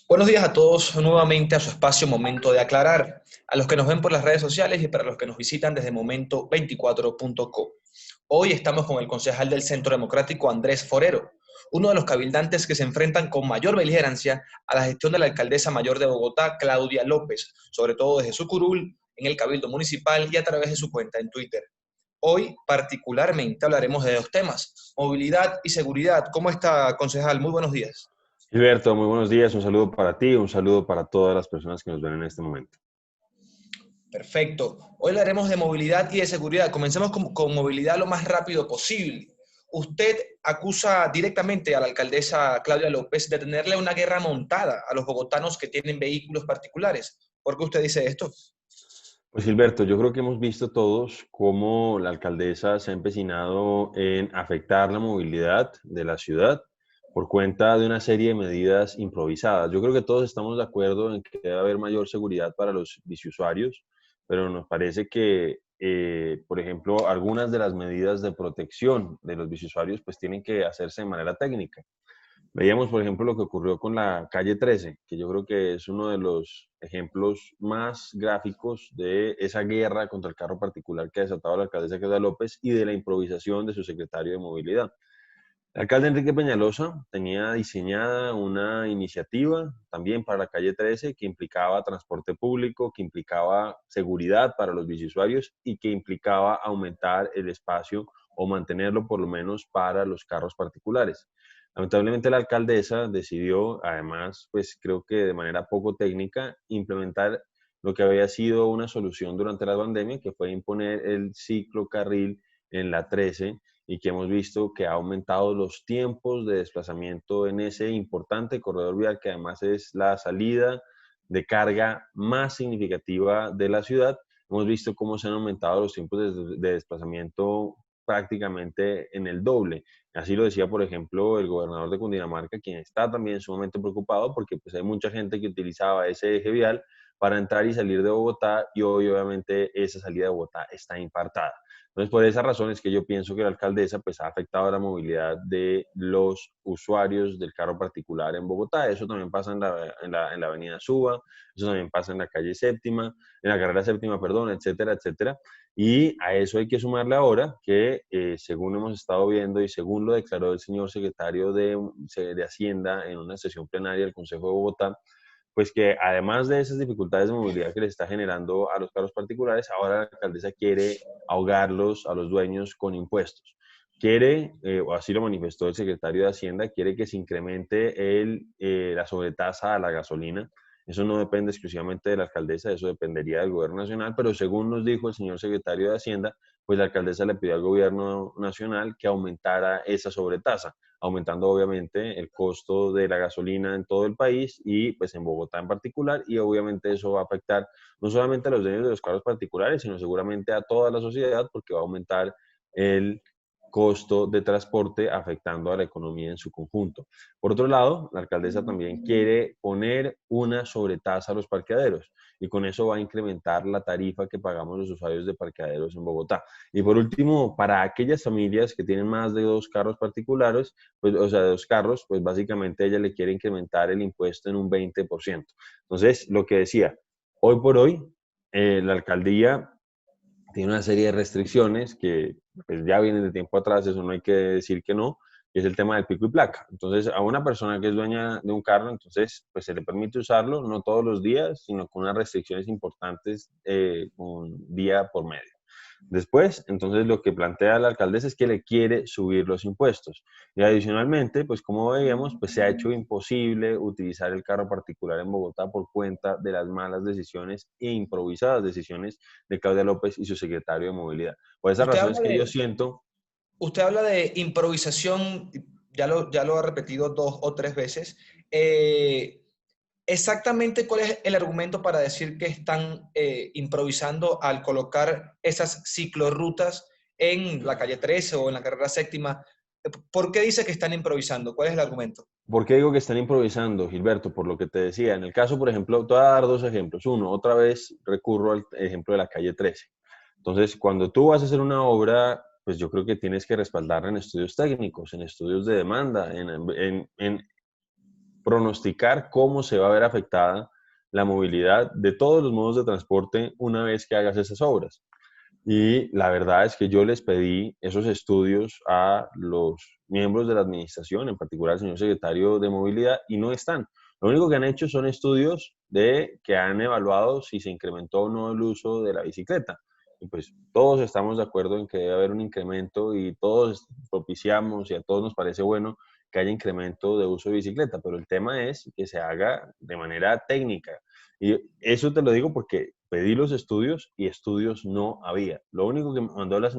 Buenos días a todos nuevamente a su espacio Momento de Aclarar, a los que nos ven por las redes sociales y para los que nos visitan desde momento24.co. Hoy estamos con el concejal del Centro Democrático, Andrés Forero, uno de los cabildantes que se enfrentan con mayor beligerancia a la gestión de la alcaldesa mayor de Bogotá, Claudia López, sobre todo desde su curul, en el Cabildo Municipal y a través de su cuenta en Twitter. Hoy particularmente hablaremos de dos temas, movilidad y seguridad. ¿Cómo está, concejal? Muy buenos días. Gilberto, muy buenos días. Un saludo para ti, un saludo para todas las personas que nos ven en este momento. Perfecto. Hoy hablaremos de movilidad y de seguridad. Comencemos con movilidad lo más rápido posible. Usted acusa directamente a la alcaldesa Claudia López de tenerle una guerra montada a los bogotanos que tienen vehículos particulares. ¿Por qué usted dice esto? Pues Gilberto, yo creo que hemos visto todos cómo la alcaldesa se ha empecinado en afectar la movilidad de la ciudad por cuenta de una serie de medidas improvisadas. Yo creo que todos estamos de acuerdo en que debe haber mayor seguridad para los biciusuarios, pero nos parece que, por ejemplo, algunas de las medidas de protección de los biciusuarios pues tienen que hacerse de manera técnica. Veíamos, por ejemplo, lo que ocurrió con la calle 13, que yo creo que es uno de los ejemplos más gráficos de esa guerra contra el carro particular que ha desatado la alcaldesa Claudia López y de la improvisación de su secretario de Movilidad. El alcalde Enrique Peñalosa tenía diseñada una iniciativa también para la calle 13 que implicaba transporte público, que implicaba seguridad para los biciusuarios y que implicaba aumentar el espacio o mantenerlo por lo menos para los carros particulares. Lamentablemente la alcaldesa decidió, además, pues creo que de manera poco técnica, implementar lo que había sido una solución durante la pandemia, que fue imponer el ciclocarril en la 13 y que hemos visto que ha aumentado los tiempos de desplazamiento en ese importante corredor vial que además es la salida de carga más significativa de la ciudad. Hemos visto cómo se han aumentado los tiempos de desplazamiento prácticamente en el doble. Así lo decía, por ejemplo, el gobernador de Cundinamarca, quien está también sumamente preocupado porque pues, hay mucha gente que utilizaba ese eje vial para entrar y salir de Bogotá y hoy obviamente esa salida de Bogotá está infartada. Entonces, por esas razones que yo pienso que la alcaldesa pues, ha afectado la movilidad de los usuarios del carro particular en Bogotá. Eso también pasa en la avenida Suba, eso también pasa en la calle séptima, en la carrera séptima, perdón, etcétera, etcétera. Y a eso hay que sumarle ahora que, según hemos estado viendo y según lo declaró el señor secretario de Hacienda en una sesión plenaria del Consejo de Bogotá, pues que además de esas dificultades de movilidad que les está generando a los carros particulares, ahora la alcaldesa quiere ahogarlos a los dueños con impuestos. Quiere, o así lo manifestó el secretario de Hacienda, quiere que se incremente la sobretasa a la gasolina. Eso no depende exclusivamente de la alcaldesa, eso dependería del gobierno nacional, pero según nos dijo el señor secretario de Hacienda, pues la alcaldesa le pidió al gobierno nacional que aumentara esa sobretasa, aumentando obviamente el costo de la gasolina en todo el país y pues en Bogotá en particular, y obviamente eso va a afectar no solamente a los dueños de los carros particulares, sino seguramente a toda la sociedad porque va a aumentar el costo de transporte afectando a la economía en su conjunto. Por otro lado, la alcaldesa también quiere poner una sobretasa a los parqueaderos y con eso va a incrementar la tarifa que pagamos los usuarios de parqueaderos en Bogotá. Y por último, para aquellas familias que tienen más de dos carros particulares, pues, o sea, dos carros, pues básicamente ella le quiere incrementar el impuesto en un 20%. Entonces, lo que decía, hoy por hoy, la alcaldía tiene una serie de restricciones que pues, ya vienen de tiempo atrás, eso no hay que decir que no, que es el tema del pico y placa. Entonces, a una persona que es dueña de un carro, entonces, pues se le permite usarlo, no todos los días, sino con unas restricciones importantes un día por medio. Después, entonces lo que plantea la alcaldesa es que le quiere subir los impuestos. Y adicionalmente, pues como veíamos, pues se ha hecho imposible utilizar el carro particular en Bogotá por cuenta de las malas decisiones e improvisadas decisiones de Claudia López y su secretario de Movilidad. Por esas Usted razones habla que yo de, siento. Usted habla de improvisación, ya lo ha repetido dos o tres veces. Exactamente cuál es el argumento para decir que están improvisando al colocar esas ciclorrutas en la calle 13 o en la carrera séptima. ¿Por qué dice que están improvisando? ¿Cuál es el argumento? ¿Por qué digo que están improvisando, Gilberto? Por lo que te decía. En el caso, por ejemplo, te voy a dar dos ejemplos. Uno, otra vez recurro al ejemplo de la calle 13. Entonces, cuando tú vas a hacer una obra, pues yo creo que tienes que respaldarla en estudios técnicos, en estudios de demanda, pronosticar cómo se va a ver afectada la movilidad de todos los modos de transporte una vez que hagas esas obras. Y la verdad es que yo les pedí esos estudios a los miembros de la administración, en particular al señor secretario de Movilidad, y no están. Lo único que han hecho son estudios que han evaluado si se incrementó o no el uso de la bicicleta. Y pues todos estamos de acuerdo en que debe haber un incremento y todos propiciamos y a todos nos parece bueno que haya incremento de uso de bicicleta, pero el tema es que se haga de manera técnica. Y eso te lo digo porque pedí los estudios y estudios no había. Lo único que mandó el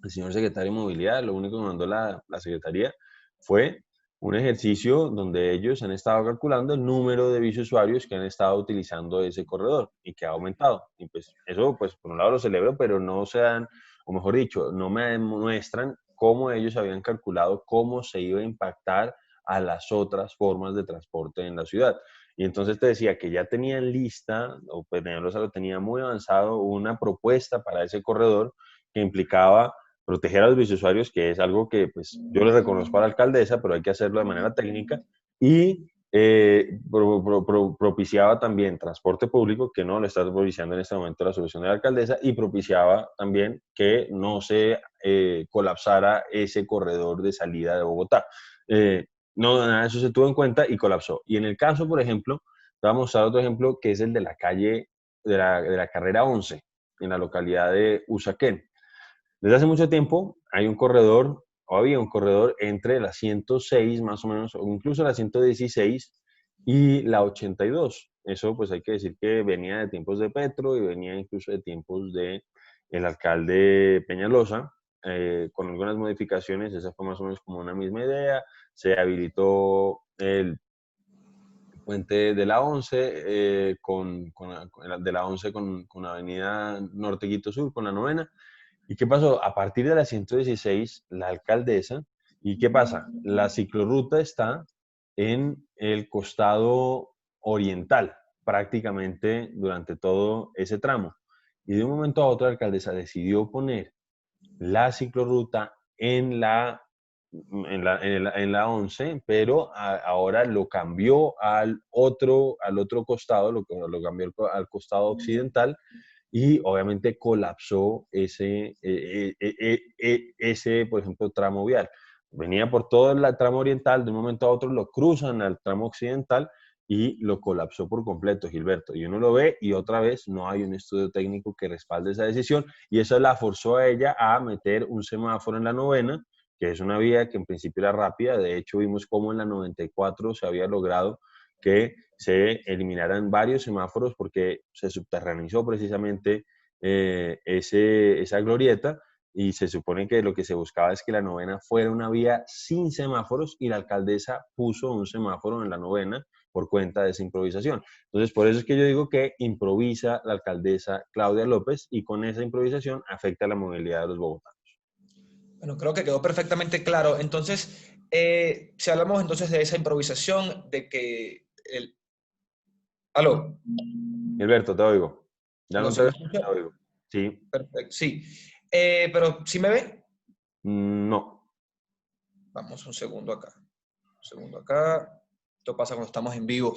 señor secretario de Movilidad, lo único que mandó la secretaría fue un ejercicio donde ellos han estado calculando el número de biciusuarios que han estado utilizando ese corredor y que ha aumentado. Y pues eso, pues por un lado lo celebro, pero no se dan, o mejor dicho, no me muestran cómo ellos habían calculado cómo se iba a impactar a las otras formas de transporte en la ciudad. Y entonces te decía que ya tenían lista, o Peñalosa lo tenía muy avanzado, una propuesta para ese corredor que implicaba proteger a los biciusuarios, que es algo que pues, yo le reconozco a la alcaldesa, pero hay que hacerlo de manera técnica, y propiciaba también transporte público, que no lo está propiciando en este momento la solución de la alcaldesa, y propiciaba también que no se colapsara ese corredor de salida de Bogotá. No, nada de eso se tuvo en cuenta y colapsó. Y en el caso, por ejemplo, te vamos a mostrar otro ejemplo, que es el de la calle, de la carrera 11, en la localidad de Usaquén. Desde hace mucho tiempo hay un corredor, o había un corredor entre la 106 más o menos, o incluso la 116 y la 82. Eso pues hay que decir que venía de tiempos de Petro y venía incluso de tiempos de el alcalde Peñalosa, con algunas modificaciones. Esa fue más o menos como una misma idea. Se habilitó el puente de la 11, de la 11 con Avenida Norte Quito Sur, con la novena. ¿Y qué pasó? A partir de la 116, la alcaldesa, ¿y qué pasa? La ciclorruta está en el costado oriental, prácticamente durante todo ese tramo. Y de un momento a otro la alcaldesa decidió poner la ciclorruta en la 11, pero ahora lo cambió al otro costado, lo cambió al costado occidental, y obviamente colapsó ese, por ejemplo, tramo vial. Venía por todo el tramo oriental, de un momento a otro lo cruzan al tramo occidental y lo colapsó por completo, Gilberto. Y uno lo ve y otra vez no hay un estudio técnico que respalde esa decisión, y eso la forzó a ella a meter un semáforo en la novena, que es una vía que en principio era rápida. De hecho, vimos cómo en la 94 se había logrado que se eliminaran varios semáforos porque se subterranizó precisamente esa glorieta, y se supone que lo que se buscaba es que la novena fuera una vía sin semáforos, y la alcaldesa puso un semáforo en la novena por cuenta de esa improvisación. Entonces, por eso es que yo digo que improvisa la alcaldesa Claudia López, y con esa improvisación afecta la movilidad de los bogotanos. Bueno, creo que quedó perfectamente claro. Entonces, si hablamos entonces de esa improvisación, de que el... ¿Aló? Gilberto, te oigo. Ya ¿Aló? no ¿Sí te me veo, escucha? te oigo. Sí. Perfecto, sí. Pero, ¿sí me ve? No. Vamos un segundo acá. Un segundo acá. Esto pasa cuando estamos en vivo.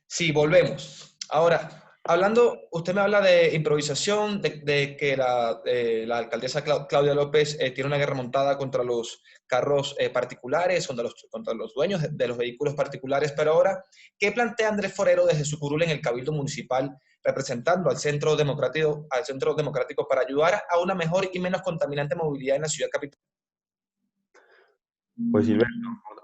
Sí, volvemos. Ahora, hablando, usted me habla de improvisación, de que la alcaldesa Claudia López tiene una guerra montada contra los carros particulares, contra los dueños de los vehículos particulares, pero ahora, ¿qué plantea Andrés Forero desde su curul en el Cabildo Municipal, representando al Centro Democrático para ayudar a una mejor y menos contaminante movilidad en la ciudad capital? Pues Gilberto,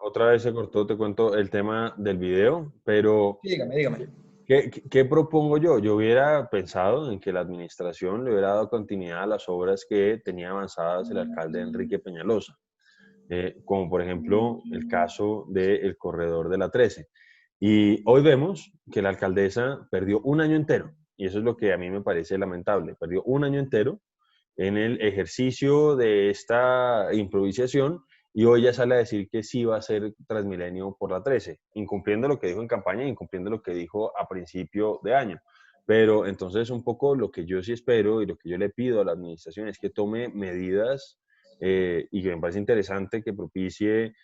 otra vez se cortó, te cuento el tema del video, pero Sí, dígame, dígame. ¿qué propongo yo? Yo hubiera pensado en que la administración le hubiera dado continuidad a las obras que tenía avanzadas el alcalde Enrique Peñalosa, como por ejemplo el caso del corredor de la 13. Y hoy vemos que la alcaldesa perdió un año entero, y eso es lo que a mí me parece lamentable. Perdió un año entero en el ejercicio de esta improvisación, y hoy ya sale a decir que sí va a ser Transmilenio por la 13, incumpliendo lo que dijo en campaña, incumpliendo lo que dijo a principio de año. Pero entonces un poco lo que yo sí espero y lo que yo le pido a la administración es que tome medidas, y que me parece interesante que propicie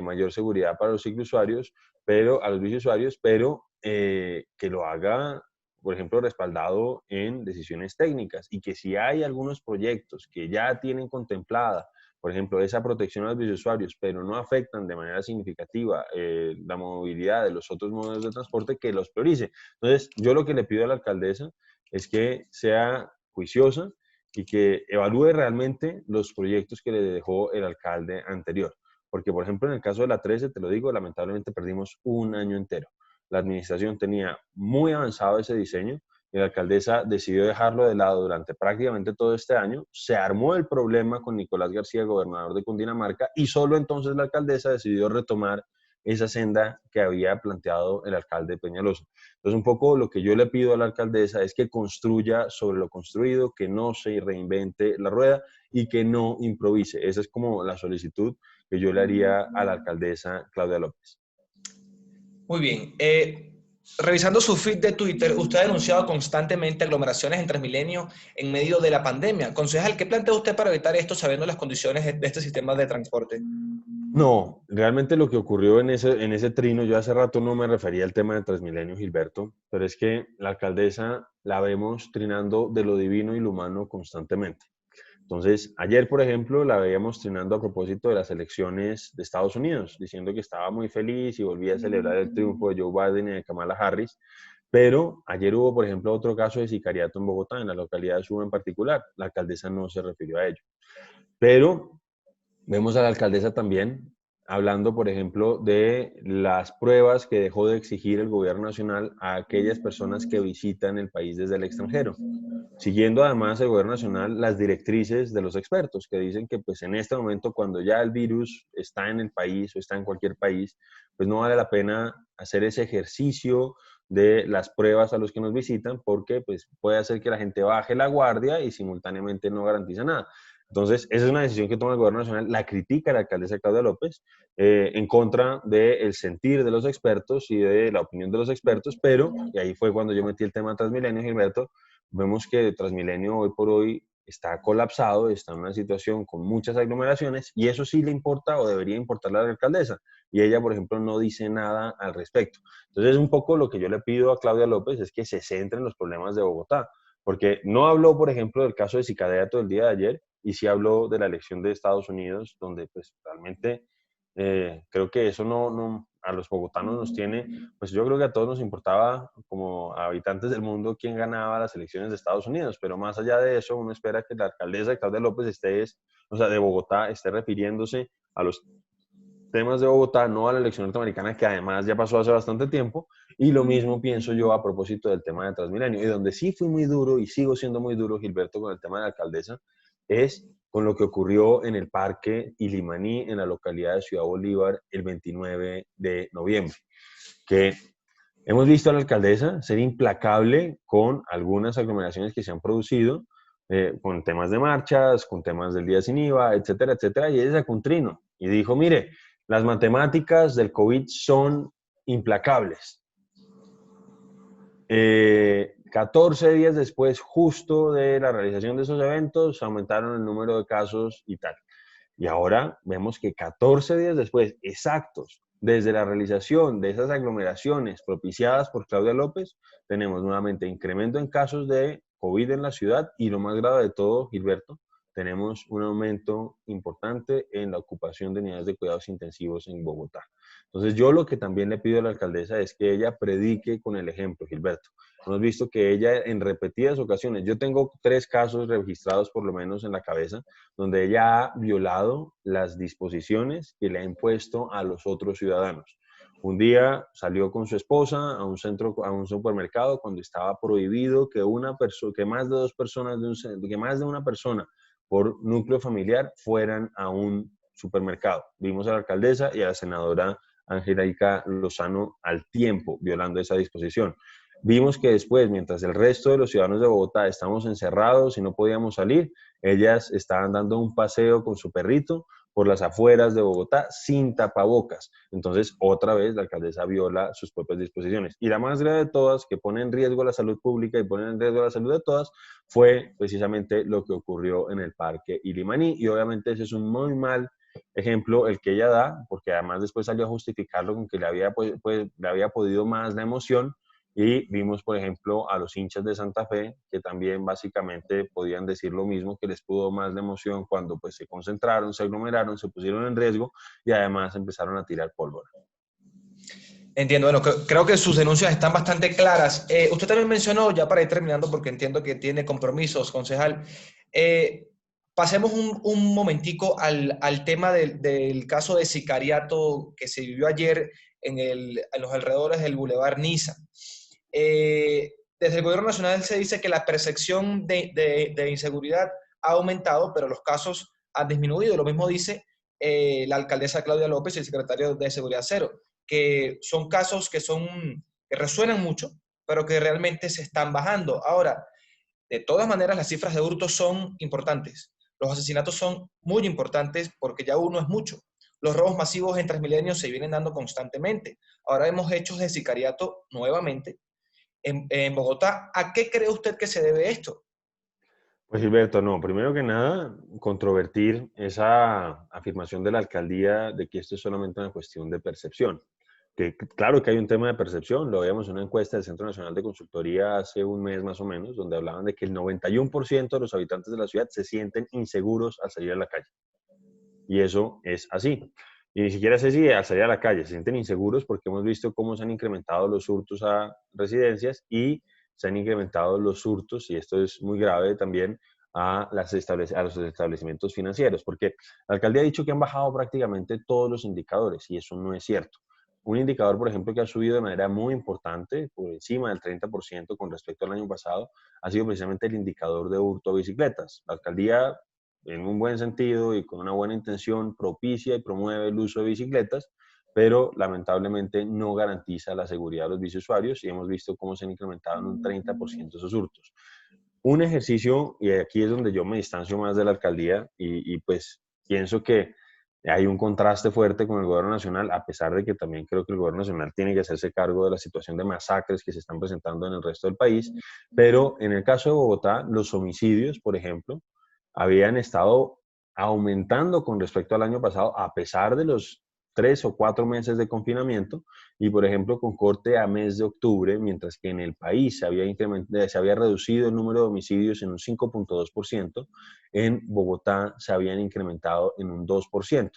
mayor seguridad para los ciclusuarios, pero a los biciusuarios, pero que lo haga, por ejemplo, respaldado en decisiones técnicas y que si hay algunos proyectos que ya tienen contemplada, por ejemplo, esa protección a los biciusuarios, pero no afectan de manera significativa la movilidad de los otros modos de transporte, que los priorice. Entonces, yo lo que le pido a la alcaldesa es que sea juiciosa y que evalúe realmente los proyectos que le dejó el alcalde anterior. Porque, por ejemplo, en el caso de la 13, te lo digo, lamentablemente perdimos un año entero. La administración tenía muy avanzado ese diseño y la alcaldesa decidió dejarlo de lado durante prácticamente todo este año. Se armó el problema con Nicolás García, gobernador de Cundinamarca, y solo entonces la alcaldesa decidió retomar esa senda que había planteado el alcalde Peñalosa. Entonces, un poco lo que yo le pido a la alcaldesa es que construya sobre lo construido, que no se reinvente la rueda y que no improvise. Esa es como la solicitud que yo le haría a la alcaldesa Claudia López. Muy bien. Revisando su feed de Twitter, usted ha denunciado constantemente aglomeraciones en Transmilenio en medio de la pandemia. Concejal, ¿qué plantea usted para evitar esto sabiendo las condiciones de este sistema de transporte? No, realmente lo que ocurrió en ese trino, yo hace rato no me refería al tema de Transmilenio, Gilberto, pero es que la alcaldesa la vemos trinando de lo divino y lo humano constantemente. Entonces, ayer, por ejemplo, la veíamos trinando a propósito de las elecciones de Estados Unidos, diciendo que estaba muy feliz y volvía a celebrar el triunfo de Joe Biden y de Kamala Harris. Pero ayer hubo, por ejemplo, otro caso de sicariato en Bogotá, en la localidad de Suba en particular. La alcaldesa no se refirió a ello. Pero vemos a la alcaldesa también hablando, por ejemplo, de las pruebas que dejó de exigir el gobierno nacional a aquellas personas que visitan el país desde el extranjero, siguiendo además el gobierno nacional las directrices de los expertos que dicen que pues en este momento cuando ya el virus está en el país o está en cualquier país, pues no vale la pena hacer ese ejercicio de las pruebas a los que nos visitan porque pues puede hacer que la gente baje la guardia y simultáneamente no garantiza nada. Entonces, esa es una decisión que toma el gobierno nacional, la critica la alcaldesa Claudia López, en contra del sentir de los expertos y de la opinión de los expertos, pero, y ahí fue cuando yo metí el tema de Transmilenio, Gilberto, vemos que Transmilenio hoy por hoy está colapsado, está en una situación con muchas aglomeraciones y eso sí le importa o debería importarle a la alcaldesa. Y ella, por ejemplo, no dice nada al respecto. Entonces, un poco lo que yo le pido a Claudia López es que se centre en los problemas de Bogotá, porque no habló, por ejemplo, del caso de Sicadato del día de ayer y sí habló de la elección de Estados Unidos, donde pues realmente creo que eso no, a los bogotanos nos tiene, pues yo creo que a todos nos importaba como habitantes del mundo quién ganaba las elecciones de Estados Unidos, pero más allá de eso uno espera que la alcaldesa Claudia López o sea, de Bogotá esté refiriéndose a los temas de Bogotá, no a la elección norteamericana que además ya pasó hace bastante tiempo, y lo mismo pienso yo a propósito del tema de Transmilenio, y donde sí fui muy duro y sigo siendo muy duro, Gilberto, con el tema de la alcaldesa, es con lo que ocurrió en el Parque Ilimaní, en la localidad de Ciudad Bolívar, el 29 de noviembre, que hemos visto a la alcaldesa ser implacable con algunas aglomeraciones que se han producido, con temas de marchas, con temas del día sin IVA, etcétera, etcétera, y ella sacó un trino y dijo, mire, las matemáticas del COVID son implacables. 14 días después, justo de la realización de esos eventos, aumentaron el número de casos y tal. Y ahora vemos que 14 días después, exactos, desde la realización de esas aglomeraciones propiciadas por Claudia López, tenemos nuevamente incremento en casos de COVID en la ciudad y lo más grave de todo, Gilberto, tenemos un aumento importante en la ocupación de unidades de cuidados intensivos en Bogotá. Entonces yo lo que también le pido a la alcaldesa es que ella predique con el ejemplo, Gilberto. Hemos visto que ella en repetidas ocasiones, yo tengo 3 casos registrados por lo menos en la cabeza, donde ella ha violado las disposiciones que le ha impuesto a los otros ciudadanos. Un día salió con su esposa a un supermercado cuando estaba prohibido que más de 2 personas que más de una persona por núcleo familiar fueran a un supermercado. Vimos a la alcaldesa y a la senadora Angélica Lozano al tiempo violando esa disposición. Vimos que después, mientras el resto de los ciudadanos de Bogotá estamos encerrados y no podíamos salir, ellas estaban dando un paseo con su perrito por las afueras de Bogotá sin tapabocas. Entonces, otra vez, la alcaldesa viola sus propias disposiciones. Y la más grave de todas, que pone en riesgo la salud pública y pone en riesgo la salud de todas, fue precisamente lo que ocurrió en el Parque Ilimaní. Y obviamente ese es un muy mal ejemplo el que ella da, porque además después salió a justificarlo con que le había podido más la emoción, y vimos, por ejemplo, a los hinchas de Santa Fe, que también básicamente podían decir lo mismo, que les pudo más la emoción cuando pues se concentraron, se aglomeraron, se pusieron en riesgo y además empezaron a tirar pólvora. Entiendo, bueno, creo que sus denuncias están bastante claras. Usted también mencionó, ya para ir terminando, porque entiendo que tiene compromisos, concejal, eh, pasemos un momentico al tema del caso de sicariato que se vivió ayer en los alrededores del Boulevard Niza. Desde el Gobierno Nacional se dice que la percepción de inseguridad ha aumentado, pero los casos han disminuido. Lo mismo dice la alcaldesa Claudia López y el secretario de Seguridad Cero, que son casos que resuenan mucho, pero que realmente se están bajando. Ahora, de todas maneras, las cifras de hurtos son importantes. Los asesinatos son muy importantes porque ya uno es mucho. Los robos masivos en Transmilenio se vienen dando constantemente. Ahora vemos hechos de sicariato nuevamente en Bogotá. ¿A qué cree usted que se debe esto? Pues Gilberto, no, primero que nada, controvertir esa afirmación de la alcaldía de que esto es solamente una cuestión de percepción. Que claro que hay un tema de percepción, lo veíamos en una encuesta del Centro Nacional de Consultoría hace un mes más o menos, donde hablaban de que el 91% de los habitantes de la ciudad se sienten inseguros al salir a la calle. Y eso es así. Y ni siquiera sé si al salir a la calle se sienten inseguros, porque hemos visto cómo se han incrementado los hurtos a residencias y se han incrementado los hurtos, y esto es muy grave también, a los establecimientos financieros, porque la alcaldía ha dicho que han bajado prácticamente todos los indicadores, y eso no es cierto. Un indicador, por ejemplo, que ha subido de manera muy importante, por encima del 30% con respecto al año pasado, ha sido precisamente el indicador de hurto a bicicletas. La alcaldía, en un buen sentido y con una buena intención, propicia y promueve el uso de bicicletas, pero lamentablemente no garantiza la seguridad de los biciusuarios, y hemos visto cómo se han incrementado en un 30% esos hurtos. Un ejercicio, y aquí es donde yo me distancio más de la alcaldía, y pues pienso que hay un contraste fuerte con el gobierno nacional, a pesar de que también creo que el gobierno nacional tiene que hacerse cargo de la situación de masacres que se están presentando en el resto del país, pero en el caso de Bogotá, los homicidios, por ejemplo, habían estado aumentando con respecto al año pasado, a pesar de los 3 o 4 meses de confinamiento, y por ejemplo con corte a mes de octubre, mientras que en el país se había reducido el número de homicidios en un 5.2%, en Bogotá se habían incrementado en un 2%.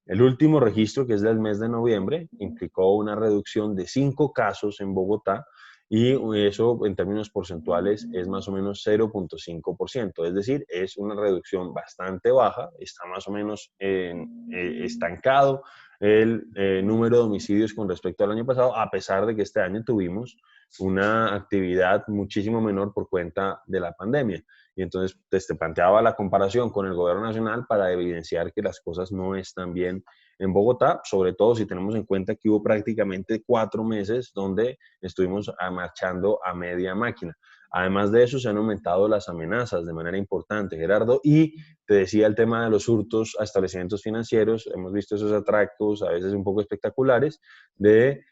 El último registro, que es del mes de noviembre, implicó una reducción de 5 casos en Bogotá, y eso en términos porcentuales es más o menos 0.5%, es decir, es una reducción bastante baja, está más o menos estancado el número de homicidios con respecto al año pasado, a pesar de que este año tuvimos una actividad muchísimo menor por cuenta de la pandemia. Y entonces te planteaba la comparación con el gobierno nacional para evidenciar que las cosas no están bien en Bogotá, sobre todo si tenemos en cuenta que hubo prácticamente 4 meses donde estuvimos marchando a media máquina. Además de eso, se han aumentado las amenazas de manera importante, Gerardo, y te decía el tema de los hurtos a establecimientos financieros. Hemos visto esos atracos, a veces un poco espectaculares, de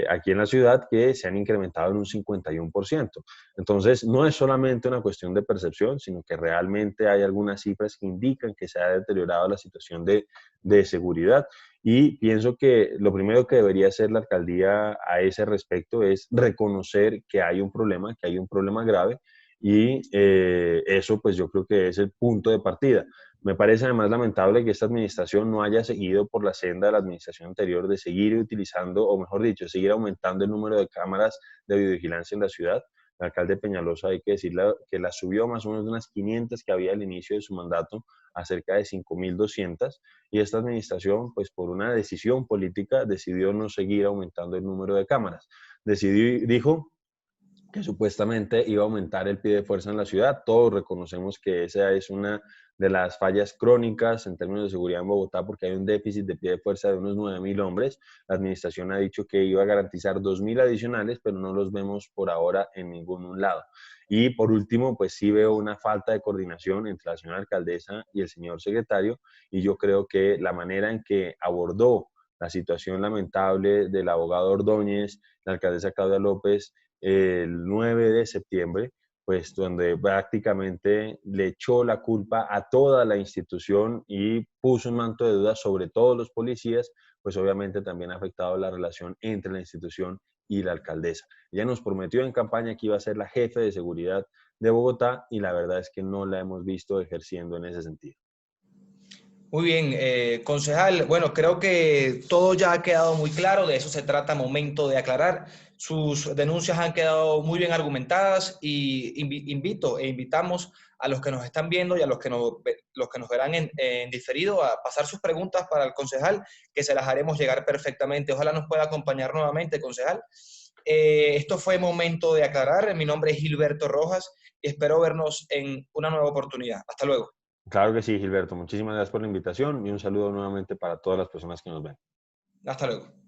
aquí en la ciudad, que se han incrementado en un 51%. Entonces, no es solamente una cuestión de percepción, sino que realmente hay algunas cifras que indican que se ha deteriorado la situación de seguridad. Y pienso que lo primero que debería hacer la alcaldía a ese respecto es reconocer que hay un problema grave, y eso pues yo creo que es el punto de partida. Me parece además lamentable que esta administración no haya seguido por la senda de la administración anterior de seguir utilizando, o mejor dicho, seguir aumentando el número de cámaras de videovigilancia en la ciudad. El alcalde Peñalosa, hay que decirle que la subió más o menos de unas 500 que había al inicio de su mandato a cerca de 5.200, y esta administración, pues por una decisión política, decidió no seguir aumentando el número de cámaras. Dijo que supuestamente iba a aumentar el pie de fuerza en la ciudad. Todos reconocemos que esa es una de las fallas crónicas en términos de seguridad en Bogotá, porque hay un déficit de pie de fuerza de unos 9.000 hombres. La administración ha dicho que iba a garantizar 2.000 adicionales, pero no los vemos por ahora en ningún lado. Y por último, pues sí veo una falta de coordinación entre la señora alcaldesa y el señor secretario, y yo creo que la manera en que abordó la situación lamentable del abogado Ordóñez, la alcaldesa Claudia López, el 9 de septiembre, pues donde prácticamente le echó la culpa a toda la institución y puso un manto de duda sobre todos los policías, pues obviamente también ha afectado la relación entre la institución y la alcaldesa. Ella nos prometió en campaña que iba a ser la jefe de seguridad de Bogotá y la verdad es que no la hemos visto ejerciendo en ese sentido. Muy bien, concejal. Bueno, creo que todo ya ha quedado muy claro, de eso se trata, momento de aclarar. Sus denuncias han quedado muy bien argumentadas y invito e invitamos a los que nos están viendo y a los que nos verán en diferido a pasar sus preguntas para el concejal, que se las haremos llegar perfectamente. Ojalá nos pueda acompañar nuevamente, concejal. Esto fue momento de aclarar. Mi nombre es Gilberto Rojas y espero vernos en una nueva oportunidad. Hasta luego. Claro que sí, Gilberto. Muchísimas gracias por la invitación y un saludo nuevamente para todas las personas que nos ven. Hasta luego.